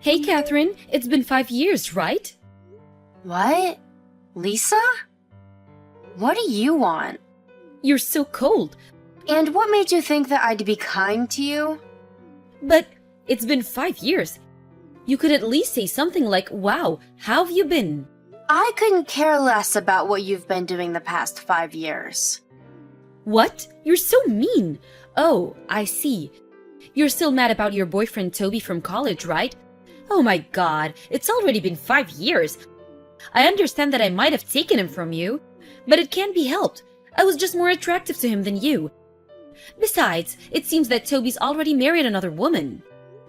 Hey, Catherine, it's been 5 years, right? What? Lisa? What do you want? You're so cold. And what made you think that I'd be kind to you? But it's been 5 years. You could at least say something like, wow, how have you been? I couldn't care less about what you've been doing the past 5 years. What? You're so mean. Oh, I see. You're still mad about your boyfriend Toby from college, right? Oh my god, it's already been 5 years. I understand that I might have taken him from you, but it can't be helped. I was just more attractive to him than you. Besides, it seems that Toby's already married another woman.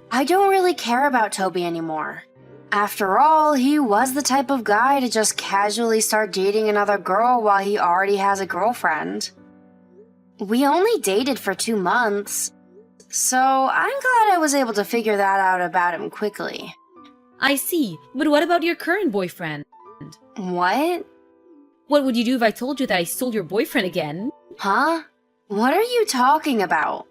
I don't really care about Toby anymore. After all, he was the type of guy to just casually start dating another girl while he already has a girlfriend. We only dated for 2 months, so I'm glad I was able to figure that out about him quickly. I see, but what about your current boyfriend? What? What would you do if I told you that I stole your boyfriend again? Huh? What are you talking about?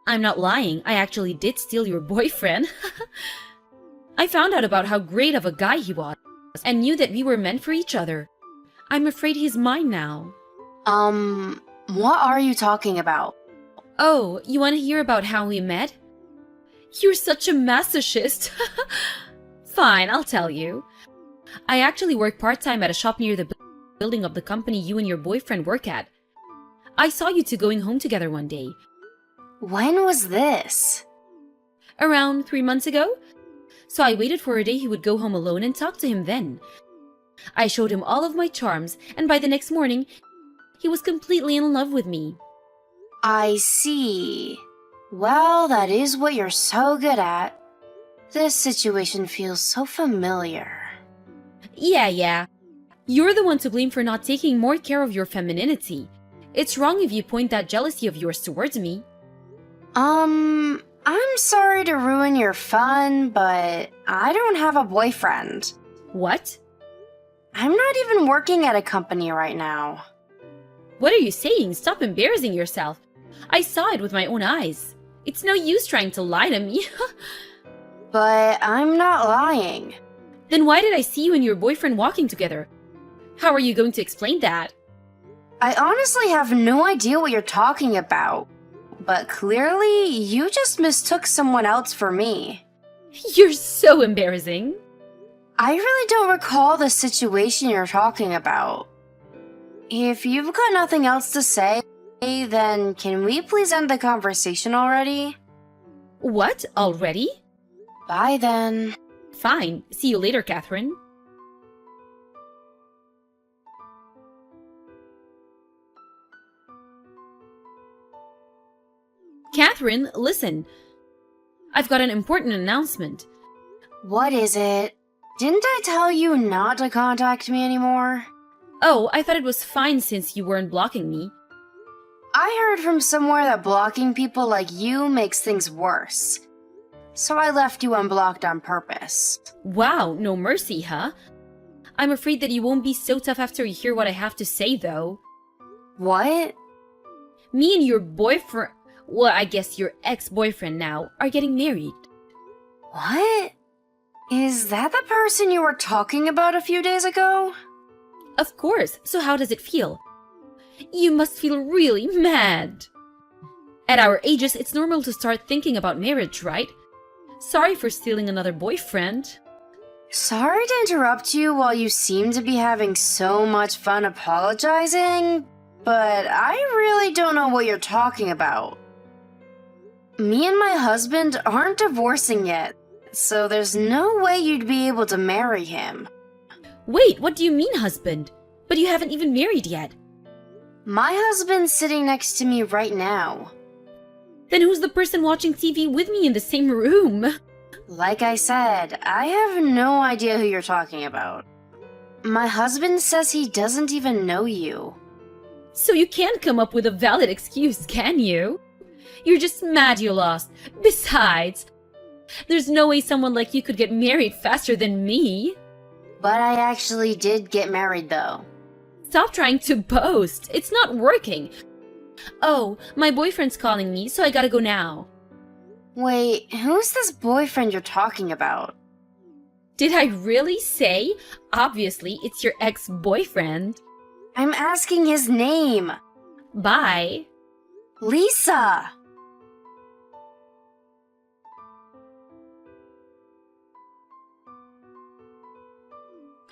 I'm not lying, I actually did steal your boyfriend. I found out about how great of a guy he was, and knew that we were meant for each other. I'm afraid he's mine now. What are you talking about? Oh, you want to hear about how we met? You're such a masochist. Fine, I'll tell you. I actually work part-time at a shop near the building of the company you and your boyfriend work at. I saw you two going home together one day. When was this? Around 3 months ago? So I waited for a day he would go home alone and talk to him then. I showed him all of my charms, and by the next morning, he was completely in love with me. I see. Well, that is what you're so good at. This situation feels so familiar. Yeah. You're the one to blame for not taking more care of your femininity. It's wrong if you point that jealousy of yours towards me. I'm sorry to ruin your fun, but I don't have a boyfriend. What? I'm not even working at a company right now. What are you saying? Stop embarrassing yourself. I saw it with my own eyes. It's no use trying to lie to me. But I'm not lying. Then why did I see you and your boyfriend walking together? How are you going to explain that? I honestly have no idea what you're talking about. But clearly, you just mistook someone else for me. You're so embarrassing. I really don't recall the situation you're talking about. If you've got nothing else to say, then can we please end the conversation already? What? Already? Bye then. Fine. See you later, Catherine. Catherine, listen. I've got an important announcement. What is it? Didn't I tell you not to contact me anymore? Oh, I thought it was fine since you weren't blocking me. I heard from somewhere that blocking people like you makes things worse. So I left you unblocked on purpose. Wow, no mercy, huh? I'm afraid that you won't be so tough after you hear what I have to say, though. What? Me and your boyfriend, well, I guess your ex-boyfriend now, are getting married. What? Is that the person you were talking about a few days ago? Of course, so how does it feel? You must feel really mad. At our ages, it's normal to start thinking about marriage, right? Sorry for stealing another boyfriend. Sorry to interrupt you while you seem to be having so much fun apologizing, but I really don't know what you're talking about. Me and my husband aren't divorcing yet, so there's no way you'd be able to marry him. Wait, what do you mean, husband? But you haven't even married yet. My husband's sitting next to me right now. Then who's the person watching TV with me in the same room? Like I said, I have no idea who you're talking about. My husband says he doesn't even know you. So you can't come up with a valid excuse, can you? You're just mad you lost. Besides, there's no way someone like you could get married faster than me. But I actually did get married though. Stop trying to boast. It's not working. Oh, my boyfriend's calling me, so I gotta go now. Wait, who's this boyfriend you're talking about? Did I really say? Obviously, it's your ex-boyfriend. I'm asking his name. Bye. Lisa!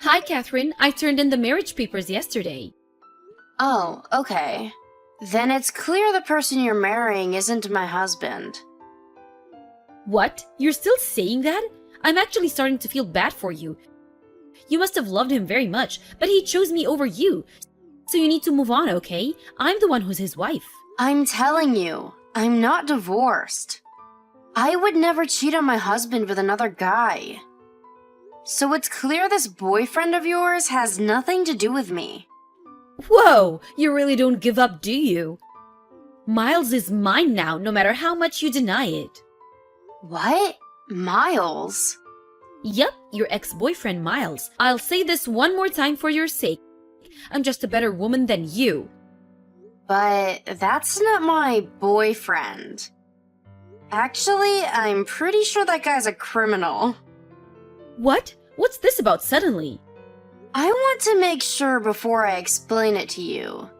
Hi, Catherine. I turned in the marriage papers yesterday. Oh, okay. Then it's clear the person you're marrying isn't my husband. What? You're still saying that? I'm actually starting to feel bad for you. You must have loved him very much, but he chose me over you. So you need to move on, okay? I'm the one who's his wife. I'm telling you, I'm not divorced. I would never cheat on my husband with another guy. So it's clear this boyfriend of yours has nothing to do with me. Whoa! You really don't give up, do you? Miles is mine now, no matter how much you deny it. What? Miles? Yup, your ex-boyfriend Miles. I'll say this one more time for your sake. I'm just a better woman than you. But that's not my boyfriend. Actually, I'm pretty sure that guy's a criminal. What? What's this about suddenly? I want to make sure before I explain it to you.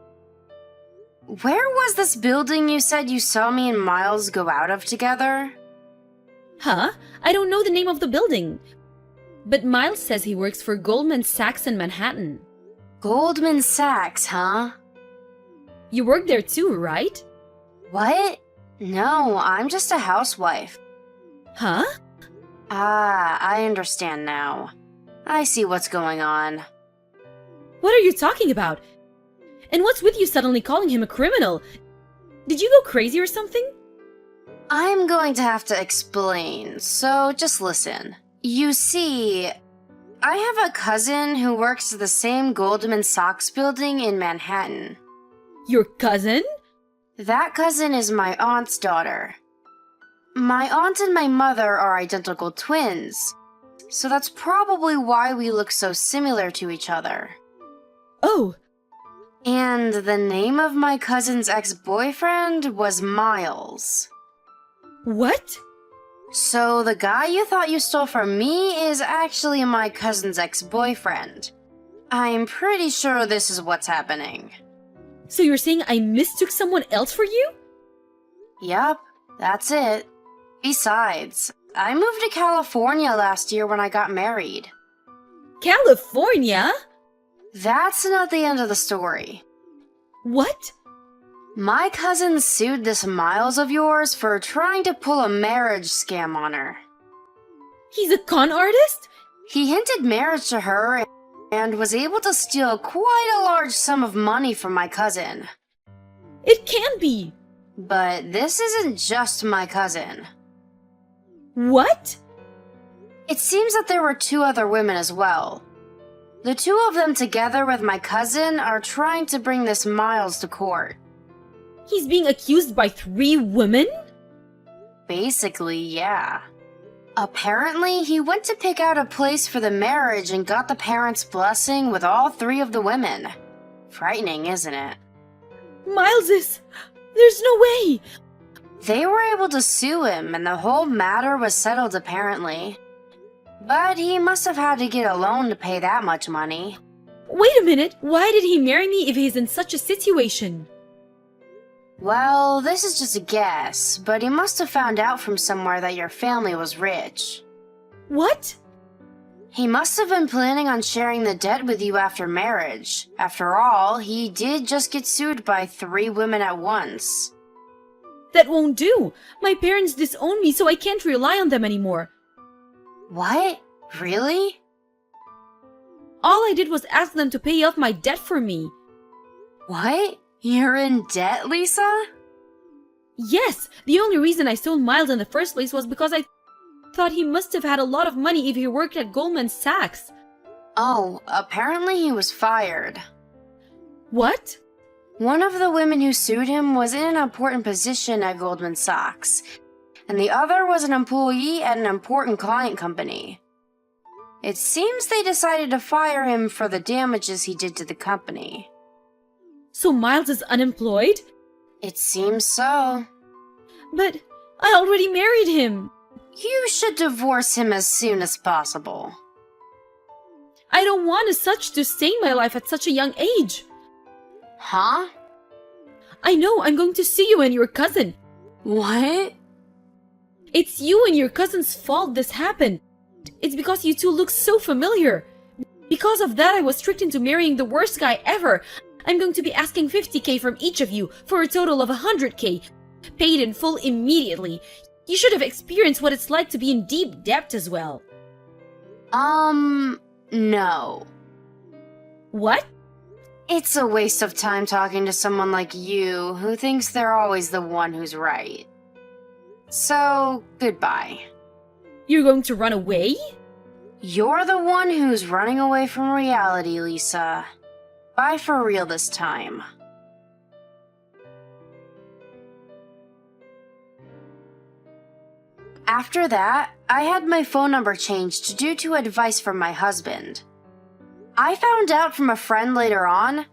Where was this building you said you saw me and Miles go out of together? Huh? I don't know the name of the building. But Miles says he works for Goldman Sachs in Manhattan. Goldman Sachs, huh? You work there too, right? What? No, I'm just a housewife. Huh? Ah, I understand now. I see what's going on. What are you talking about? And what's with you suddenly calling him a criminal? Did you go crazy or something? I'm going to have to explain, so just listen. You see, I have a cousin who works at the same Goldman Sachs building in Manhattan. Your cousin? That cousin is my aunt's daughter. My aunt and my mother are identical twins, so that's probably why we look so similar to each other. Oh, And the name of my cousin's ex-boyfriend was Miles. what? So the guy you thought you stole from me is actually my cousin's ex-boyfriend. I'm pretty sure this is what's happening. So you're saying I mistook someone else for you? Yup, that's it. Besides, I moved to California last year when I got married. California? That's not the end of the story. What? My cousin sued this Miles of yours for trying to pull a marriage scam on her. He's a con artist? He hinted marriage to her and was able to steal quite a large sum of money from my cousin. It can't be. But this isn't just my cousin. What? It seems that there were two other women as well. The two of them together with my cousin are trying to bring this Miles to court. He's being accused by 3 women? Basically, yeah. Apparently, he went to pick out a place for the marriage and got the parents' blessing with all 3 of the women. Frightening, isn't it? Miles is... There's no way! They were able to sue him, and the whole matter was settled apparently. But he must have had to get a loan to pay that much money. Wait a minute, why did he marry me if he's in such a situation? Well, this is just a guess, but he must have found out from somewhere that your family was rich. What? He must have been planning on sharing the debt with you after marriage. After all, he did just get sued by 3 women at once. That won't do. My parents disown me, so I can't rely on them anymore. What? Really? All I did was ask them to pay off my debt for me. What? You're in debt, Lisa? Yes, the only reason I stole Miles in the first place was because I thought he must have had a lot of money if he worked at Goldman Sachs. Oh, apparently he was fired. What? One of the women who sued him was in an important position at Goldman Sachs, and the other was an employee at an important client company. It seems they decided to fire him for the damages he did to the company. So Miles is unemployed? It seems so. But I already married him. You should divorce him as soon as possible. I don't want as such to stain my life at such a young age. Huh? I know I'm going to sue you and your cousin. What? It's you and your cousin's fault this happened. It's because you two look so familiar. Because of that, I was tricked into marrying the worst guy ever. I'm going to be asking 50K from each of you for a total of 100K. Paid in full immediately. You should have experienced what it's like to be in deep debt as well. No. What? It's a waste of time talking to someone like you who thinks they're always the one who's right. So, goodbye. You're going to run away? You're the one who's running away from reality, Lisa. Bye for real this time. After that, I had my phone number changed due to advice from my husband. I found out from a friend later on,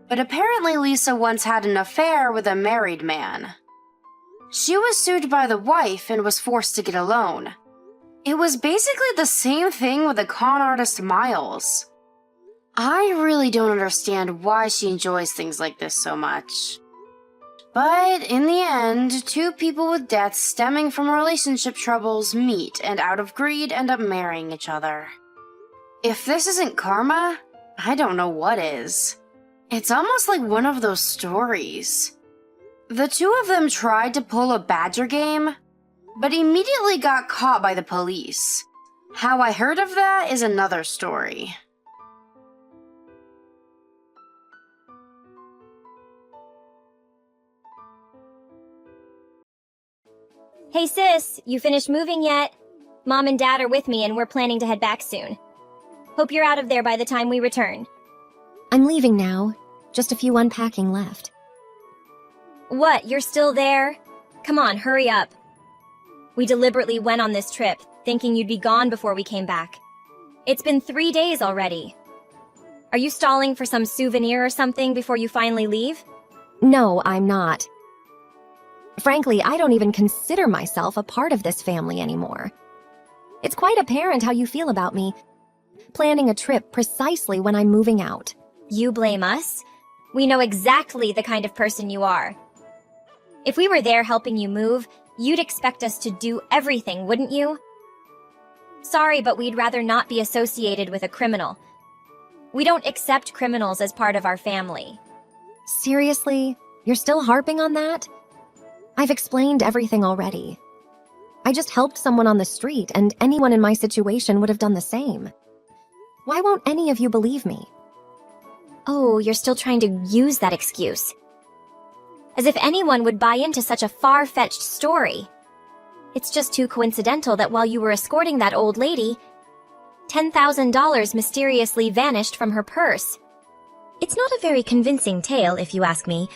but apparently Lisa once had an affair with a married man. She was sued by the wife and was forced to get a loan. It was basically the same thing with the con artist Miles. I really don't understand why she enjoys things like this so much. But in the end, two people with deaths stemming from relationship troubles meet and out of greed end up marrying each other. If this isn't karma, I don't know what is. It's almost like one of those stories. The two of them tried to pull a Badger game, but immediately got caught by the police. How I heard of that is another story. Hey sis, you finished moving yet? Mom and Dad are with me and we're planning to head back soon. Hope you're out of there by the time we return. I'm leaving now. Just a few unpacking left. What, you're still there? Come on, hurry up. We deliberately went on this trip, thinking you'd be gone before we came back. It's been 3 days already. Are you stalling for some souvenir or something before you finally leave? No, I'm not. Frankly, I don't even consider myself a part of this family anymore. It's quite apparent how you feel about me, planning a trip precisely when I'm moving out. You blame us? We know exactly the kind of person you are. If we were there helping you move, you'd expect us to do everything, wouldn't you? Sorry, but we'd rather not be associated with a criminal. We don't accept criminals as part of our family. Seriously? You're still harping on that? I've explained everything already. I just helped someone on the street, and anyone in my situation would have done the same. Why won't any of you believe me? Oh, you're still trying to use that excuse. As if anyone would buy into such a far-fetched story. It's just too coincidental that while you were escorting that old lady, $10,000 mysteriously vanished from her purse. It's not a very convincing tale, if you ask me.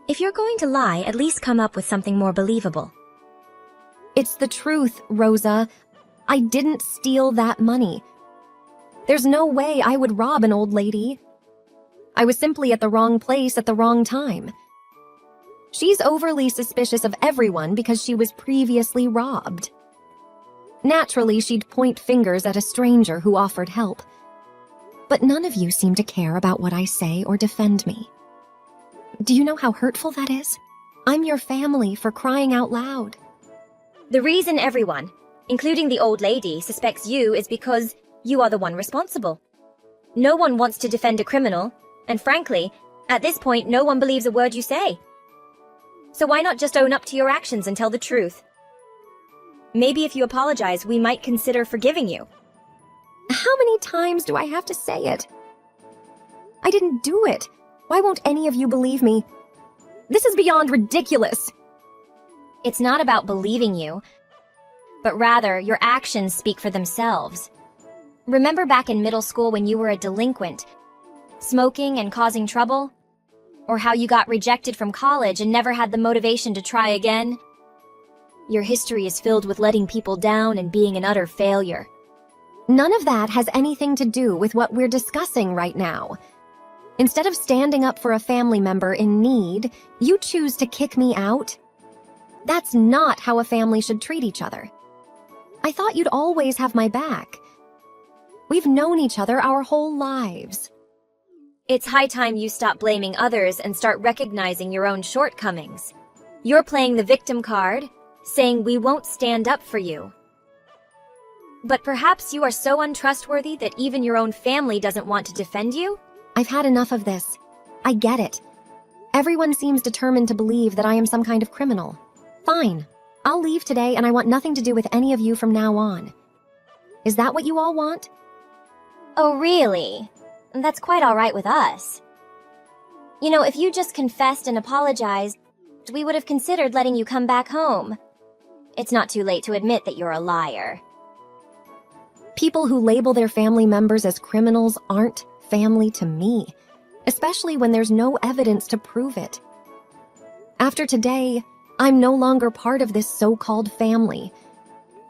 If you're going to lie, at least come up with something more believable. It's the truth, Rosa. I didn't steal that money. There's no way I would rob an old lady. I was simply at the wrong place at the wrong time. She's overly suspicious of everyone because she was previously robbed. Naturally, she'd point fingers at a stranger who offered help. But none of you seem to care about what I say or defend me. Do you know how hurtful that is? I'm your family, for crying out loud. The reason everyone, including the old lady, suspects you is because you are the one responsible. No one wants to defend a criminal, and frankly, at this point, no one believes a word you say. So why not just own up to your actions and tell the truth? Maybe if you apologize, we might consider forgiving you. How many times do I have to say it? I didn't do it. Why won't any of you believe me? This is beyond ridiculous. It's not about believing you, but rather your actions speak for themselves. Remember back in middle school when you were a delinquent, smoking and causing trouble? Or how you got rejected from college and never had the motivation to try again? Your history is filled with letting people down and being an utter failure. None of that has anything to do with what we're discussing right now. Instead of standing up for a family member in need, you choose to kick me out. That's not how a family should treat each other. I thought you'd always have my back. We've known each other our whole lives. It's high time you stop blaming others and start recognizing your own shortcomings. You're playing the victim card, saying we won't stand up for you. But perhaps you are so untrustworthy that even your own family doesn't want to defend you? I've had enough of this. I get it. Everyone seems determined to believe that I am some kind of criminal. Fine. I'll leave today and I want nothing to do with any of you from now on. Is that what you all want? Oh, really? That's quite all right with us. You know, if you just confessed and apologized, we would have considered letting you come back home. It's not too late to admit that you're a liar. People who label their family members as criminals aren't family to me, especially when there's no evidence to prove it. After today, I'm no longer part of this so-called family.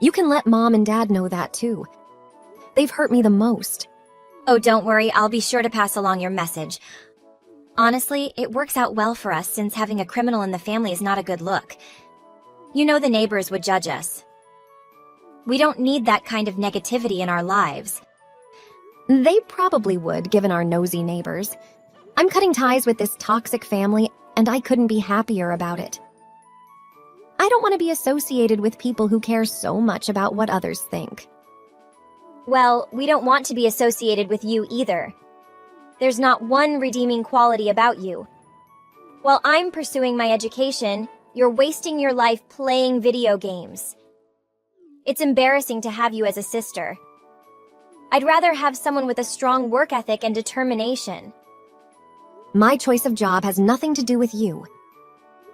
You can let Mom and Dad know that too. They've hurt me the most. Oh, don't worry, I'll be sure to pass along your message. Honestly, it works out well for us since having a criminal in the family is not a good look. You know the neighbors would judge us. We don't need that kind of negativity in our lives. They probably would, given our nosy neighbors. I'm cutting ties with this toxic family, and I couldn't be happier about it. I don't want to be associated with people who care so much about what others think. Well, we don't want to be associated with you either. There's not one redeeming quality about you. While I'm pursuing my education, you're wasting your life playing video games. It's embarrassing to have you as a sister. I'd rather have someone with a strong work ethic and determination. My choice of job has nothing to do with you.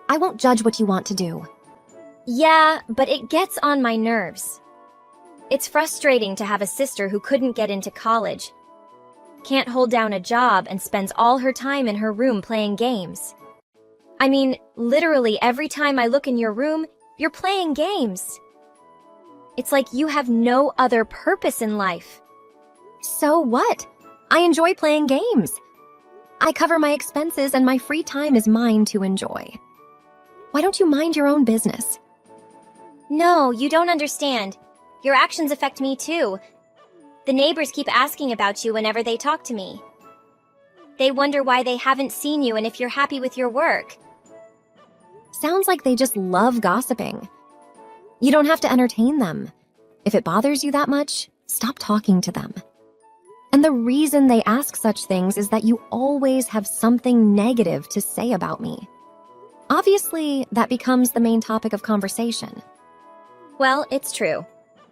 I won't judge what you want to do. Yeah, but it gets on my nerves. It's frustrating to have a sister who couldn't get into college, can't hold down a job, and spends all her time in her room playing games. I mean, literally every time I look in your room, you're playing games. It's like you have no other purpose in life. So what? I enjoy playing games. I cover my expenses and my free time is mine to enjoy. Why don't you mind your own business? No, you don't understand. Your actions affect me too. The neighbors keep asking about you whenever they talk to me. They wonder why they haven't seen you and if you're happy with your work. Sounds like they just love gossiping. You don't have to entertain them. If it bothers you that much, stop talking to them. And the reason they ask such things is that you always have something negative to say about me. Obviously, that becomes the main topic of conversation. Well, it's true.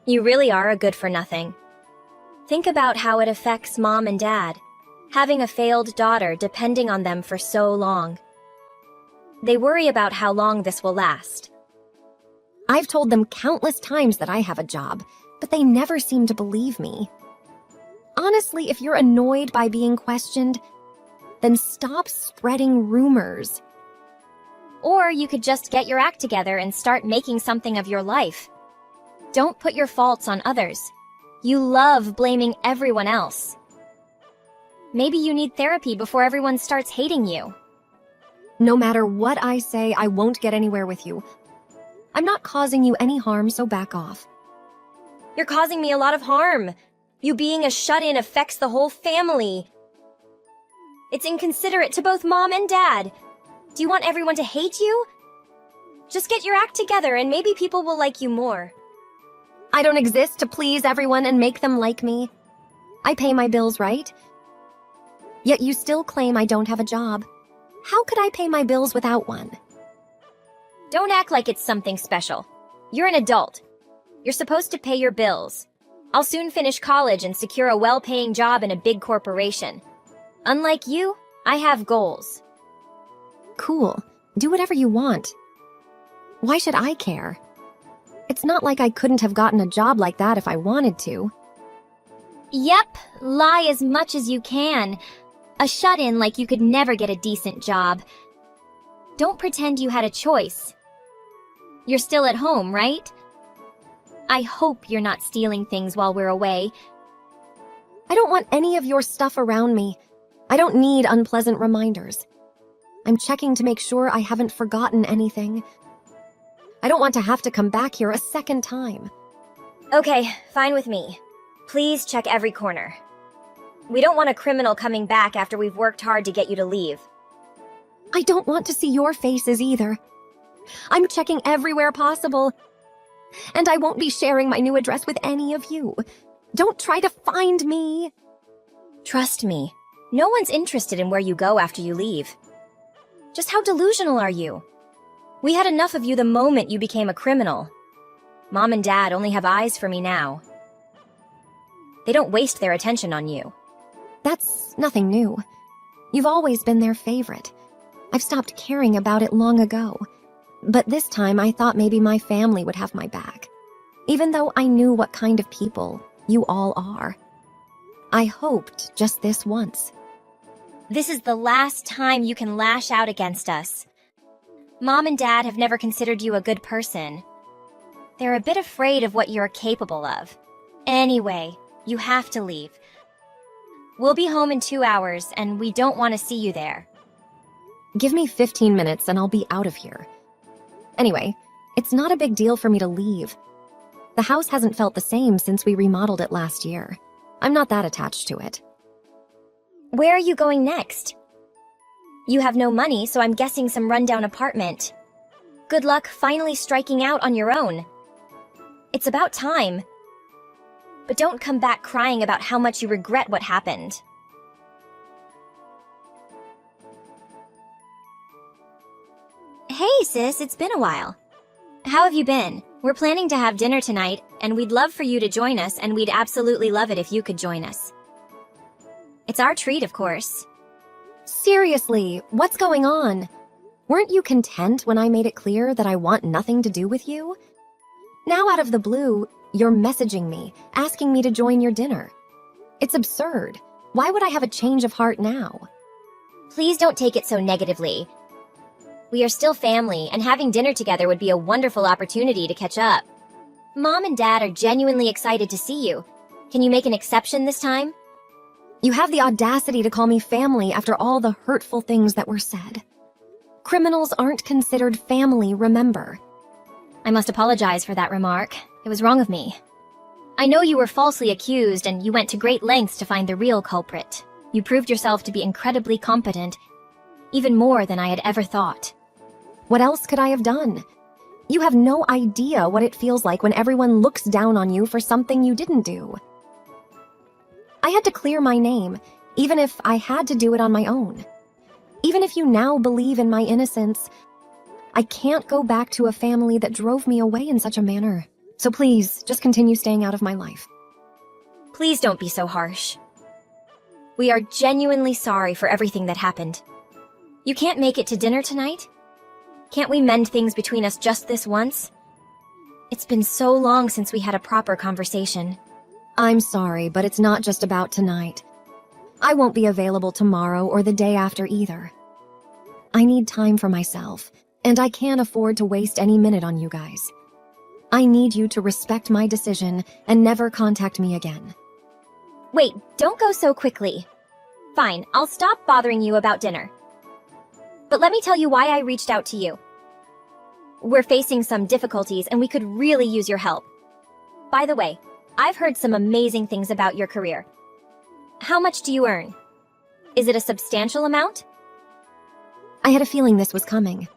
You really are a good-for-nothing. Think about how it affects Mom and Dad, having a failed daughter depending on them for so long. They worry about how long this will last. I've told them countless times that I have a job, but they never seem to believe me. Honestly, if you're annoyed by being questioned, then stop spreading rumors. Or you could just get your act together and start making something of your life. Don't put your faults on others. You love blaming everyone else. Maybe you need therapy before everyone starts hating you. No matter what I say, I won't get anywhere with you. I'm not causing you any harm, so back off. You're causing me a lot of harm. You being a shut-in affects the whole family. It's inconsiderate to both Mom and Dad. Do you want everyone to hate you? Just get your act together and maybe people will like you more. I don't exist to please everyone and make them like me. I pay my bills, right? Yet you still claim I don't have a job. How could I pay my bills without one? Don't act like it's something special. You're an adult. You're supposed to pay your bills. I'll soon finish college and secure a well-paying job in a big corporation. Unlike you, I have goals. Cool. Do whatever you want. Why should I care? It's not like I couldn't have gotten a job like that if I wanted to. Yep, lie as much as you can. A shut-in like you could never get a decent job. Don't pretend you had a choice. You're still at home, right? I hope you're not stealing things while we're away. I don't want any of your stuff around me. I don't need unpleasant reminders. I'm checking to make sure I haven't forgotten anything. I don't want to have to come back here a second time. Okay, fine with me. Please check every corner. We don't want a criminal coming back after we've worked hard to get you to leave. I don't want to see your faces either. I'm checking everywhere possible. And I won't be sharing my new address with any of you. Don't try to find me. Trust me, no one's interested in where you go after you leave. Just how delusional are you? We had enough of you the moment you became a criminal. Mom and Dad only have eyes for me now. They don't waste their attention on you. That's nothing new. You've always been their favorite. I've stopped caring about it long ago. But this time I thought maybe my family would have my back. Even though I knew what kind of people you all are. I hoped just this once. This is the last time you can lash out against us. Mom and Dad have never considered you a good person. They're a bit afraid of what you're capable of. Anyway, you have to leave. We'll be home in 2 hours, and we don't want to see you there. Give me 15 minutes and I'll be out of here. Anyway, it's not a big deal for me to leave. The house hasn't felt the same since we remodeled it last year. I'm not that attached to it. Where are you going next? You have no money, so I'm guessing some rundown apartment. Good luck finally striking out on your own. It's about time. But don't come back crying about how much you regret what happened. Hey sis, it's been a while. How have you been? We're planning to have dinner tonight, and we'd love for you to join us, and we'd absolutely love it if you could join us. It's our treat, of course. Seriously, what's going on? Weren't you content when I made it clear that I want nothing to do with you? Now out of the blue, you're messaging me, asking me to join your dinner. It's absurd. Why would I have a change of heart now? Please don't take it so negatively. We are still family, and having dinner together would be a wonderful opportunity to catch up. Mom and Dad are genuinely excited to see you. Can you make an exception this time? You have the audacity to call me family after all the hurtful things that were said. Criminals aren't considered family, remember. I must apologize for that remark. It was wrong of me. I know you were falsely accused, and you went to great lengths to find the real culprit. You proved yourself to be incredibly competent, even more than I had ever thought. What else could I have done? You have no idea what it feels like when everyone looks down on you for something you didn't do. I had to clear my name, even if I had to do it on my own. Even if you now believe in my innocence, I can't go back to a family that drove me away in such a manner. So please, just continue staying out of my life. Please don't be so harsh. We are genuinely sorry for everything that happened. You can't make it to dinner tonight? Can't we mend things between us just this once? It's been so long since we had a proper conversation. I'm sorry, but it's not just about tonight. I won't be available tomorrow or the day after either. I need time for myself, and I can't afford to waste any minute on you guys. I need you to respect my decision and never contact me again. Wait, don't go so quickly. Fine, I'll stop bothering you about dinner. But let me tell you why I reached out to you. We're facing some difficulties and we could really use your help. By the way, I've heard some amazing things about your career. How much do you earn? Is it a substantial amount? I had a feeling this was coming.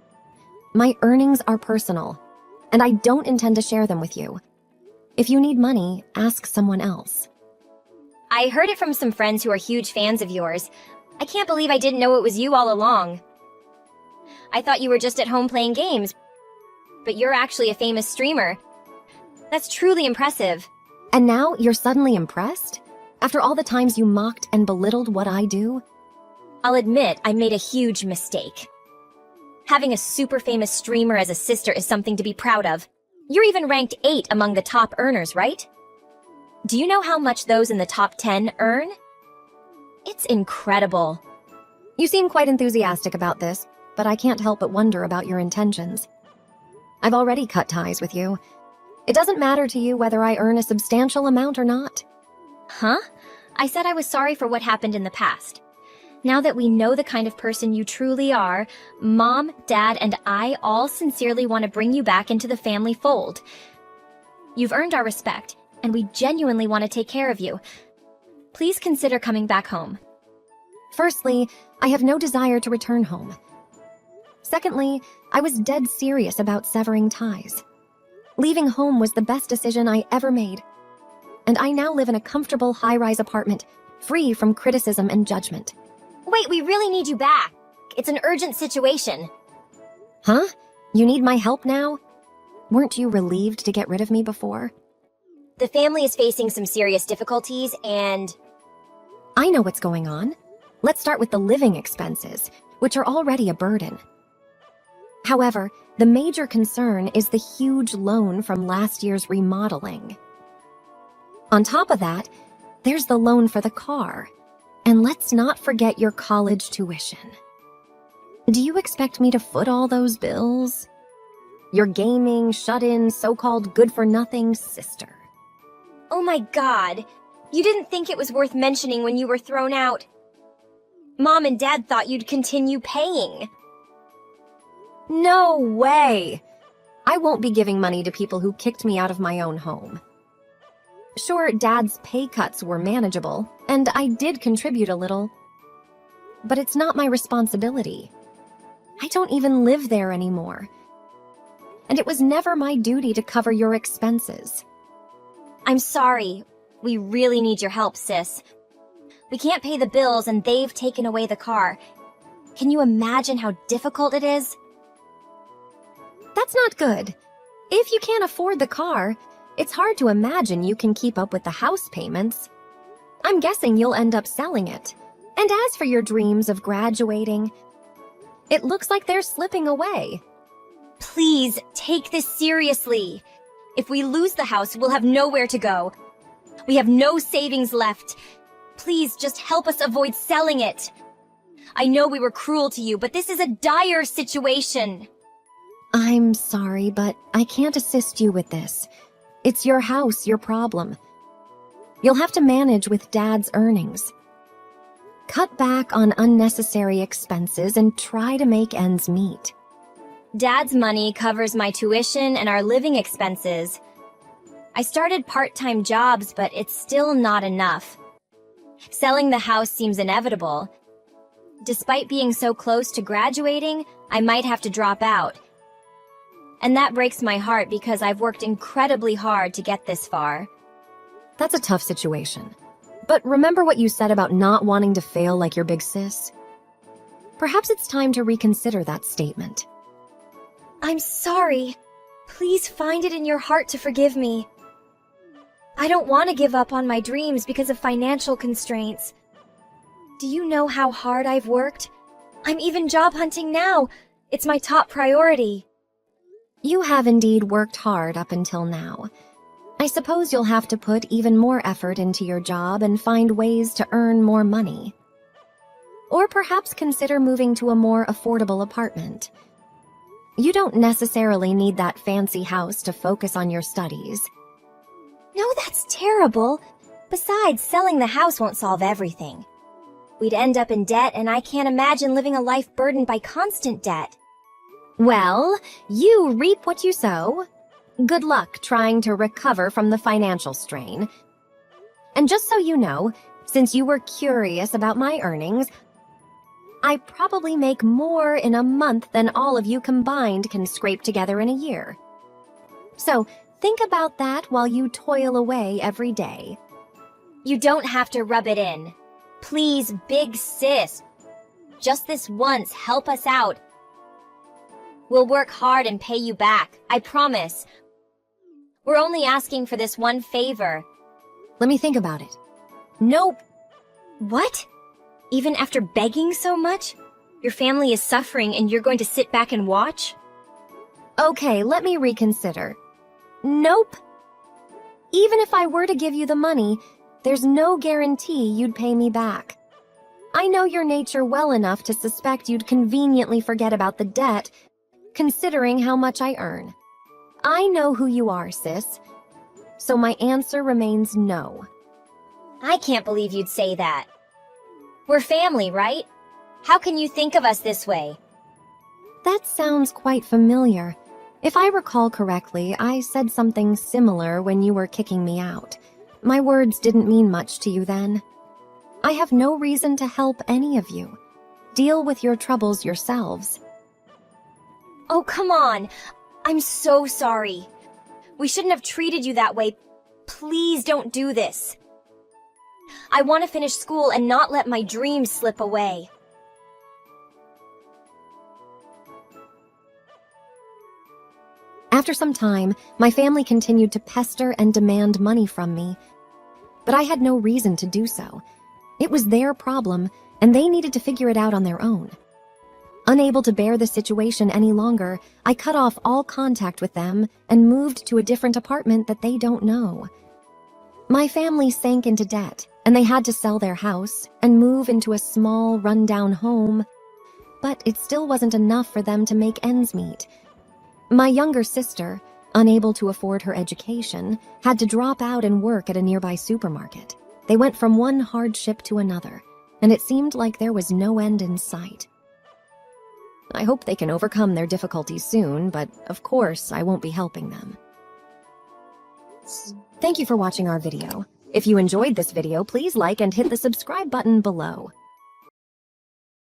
My earnings are personal, and I don't intend to share them with you. If you need money, ask someone else. I heard it from some friends who are huge fans of yours. I can't believe I didn't know it was you all along. I thought you were just at home playing games, but you're actually a famous streamer. That's truly impressive. And now you're suddenly impressed? After all the times you mocked and belittled what I do? I'll admit I made a huge mistake. Having a super famous streamer as a sister is something to be proud of. You're even ranked 8 among the top earners, right? Do you know how much those in the top 10 earn? It's incredible. You seem quite enthusiastic about this, but I can't help but wonder about your intentions. I've already cut ties with you. It doesn't matter to you whether I earn a substantial amount or not. Huh? I said I was sorry for what happened in the past. Now that we know the kind of person you truly are, Mom, Dad, and I all sincerely want to bring you back into the family fold. You've earned our respect, and we genuinely want to take care of you. Please consider coming back home. Firstly, I have no desire to return home. Secondly, I was dead serious about severing ties. Leaving home was the best decision I ever made. And I now live in a comfortable high-rise apartment, free from criticism and judgment. Wait, we really need you back. It's an urgent situation. Huh? You need my help now? Weren't you relieved to get rid of me before? The family is facing some serious difficulties and... I know what's going on. Let's start with the living expenses, which are already a burden. However, the major concern is the huge loan from last year's remodeling. On top of that, there's the loan for the car. And let's not forget your college tuition. Do you expect me to foot all those bills? Your gaming, shut-in, so-called good-for-nothing sister. Oh my God! You didn't think it was worth mentioning when you were thrown out. Mom and Dad thought you'd continue paying. No way! I won't be giving money to people who kicked me out of my own home. Sure, Dad's pay cuts were manageable, and I did contribute a little. But it's not my responsibility. I don't even live there anymore. And it was never my duty to cover your expenses. I'm sorry. We really need your help, sis. We can't pay the bills and they've taken away the car. Can you imagine how difficult it is? That's not good. If you can't afford the car, it's hard to imagine you can keep up with the house payments. I'm guessing you'll end up selling it. And as for your dreams of graduating, it looks like they're slipping away. Please, take this seriously. If we lose the house, we'll have nowhere to go. We have no savings left. Please, just help us avoid selling it. I know we were cruel to you, but this is a dire situation. I'm sorry, but I can't assist you with this. It's your house, your problem. You'll have to manage with Dad's earnings. Cut back on unnecessary expenses and try to make ends meet. Dad's money covers my tuition and our living expenses. I started part-time jobs, but it's still not enough. Selling the house seems inevitable. Despite being so close to graduating, I might have to drop out. And that breaks my heart because I've worked incredibly hard to get this far. That's a tough situation. But remember what you said about not wanting to fail like your big sis? Perhaps it's time to reconsider that statement. I'm sorry. Please find it in your heart to forgive me. I don't want to give up on my dreams because of financial constraints. Do you know how hard I've worked? I'm even job hunting now. It's my top priority. You have indeed worked hard up until now. I suppose you'll have to put even more effort into your job and find ways to earn more money. Or perhaps consider moving to a more affordable apartment. You don't necessarily need that fancy house to focus on your studies. No, that's terrible. Besides, selling the house won't solve everything. We'd end up in debt, and I can't imagine living a life burdened by constant debt. Well, you reap what you sow. Good luck trying to recover from the financial strain. And just so you know, since you were curious about my earnings, I probably make more in a month than all of you combined can scrape together in a year. So, think about that while you toil away every day. You don't have to rub it in. Please, big sis. Just this once, help us out. We'll work hard and pay you back, I promise. We're only asking for this one favor. Let me think about it. Nope. What? Even after begging so much? Your family is suffering and you're going to sit back and watch? Okay, let me reconsider. Nope. Even if I were to give you the money, there's no guarantee you'd pay me back. I know your nature well enough to suspect you'd conveniently forget about the debt, considering how much I earn. I know who you are, sis. So my answer remains no. I can't believe you'd say that. We're family, right? How can you think of us this way? That sounds quite familiar. If I recall correctly, I said something similar when you were kicking me out. My words didn't mean much to you then. I have no reason to help any of you. Deal with your troubles yourselves. Oh, come on. I'm so sorry. We shouldn't have treated you that way. Please don't do this. I want to finish school and not let my dreams slip away. After some time, my family continued to pester and demand money from me. But I had no reason to do so. It was their problem, and they needed to figure it out on their own. Unable to bear the situation any longer, I cut off all contact with them and moved to a different apartment that they don't know. My family sank into debt, and they had to sell their house and move into a small, rundown home. But it still wasn't enough for them to make ends meet. My younger sister, unable to afford her education, had to drop out and work at a nearby supermarket. They went from one hardship to another, and it seemed like there was no end in sight. I hope they can overcome their difficulties soon, but of course I won't be helping them. Thank you for watching our video. If you enjoyed this video, please like and hit the subscribe button below.